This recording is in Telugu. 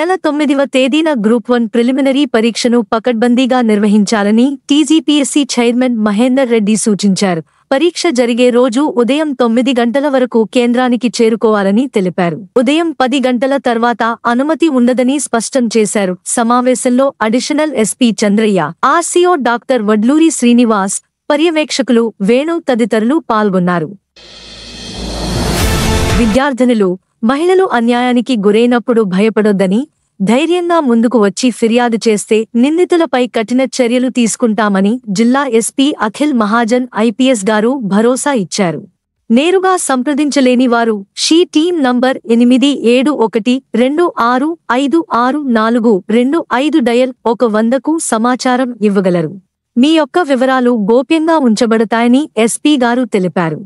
నెల 9వ తేదీన గ్రూప్ 1 ప్రిలిమినరీ పరీక్షను పకడ్బందీగా నిర్వహించాలని టీజీపీఎస్సీ చైర్మన్ మహేందర్ రెడ్డి సూచించారు. పరీక్ష జరిగే రోజు ఉదయం 9 గంటల వరకు కేంద్రానికి చేరుకోవాలని తెలిపారు. ఉదయం 10 గంటల తర్వాత అనుమతి ఉండదని స్పష్టం చేశారు. సమావేశంలో additional SP Chandraiah, RCO doctor Vadluri Srinivas, పర్యవేక్షకులు వేణు తదితరులు పాల్గొన్నారు. విద్యార్థినులు, మహిళలు అన్యాయానికి గురైనప్పుడు భయపడొద్దని, ధైర్యంగా ముందుకు వచ్చి ఫిర్యాదు చేస్తే నిందితులపై కఠిన చర్యలు తీసుకుంటామని జిల్లా ఎస్పీ అఖిల్ మహాజన్ ఐపీఎస్ గారు భరోసా ఇచ్చారు. నేరుగా సంప్రదించలేని వారు షీ టీమ్ నంబర్ 8712656425 డయల్ 100కు సమాచారం ఇవ్వగలరు. మీ యొక్క వివరాలు గోప్యంగా ఉంచబడతాయని ఎస్పీ గారు తెలిపారు.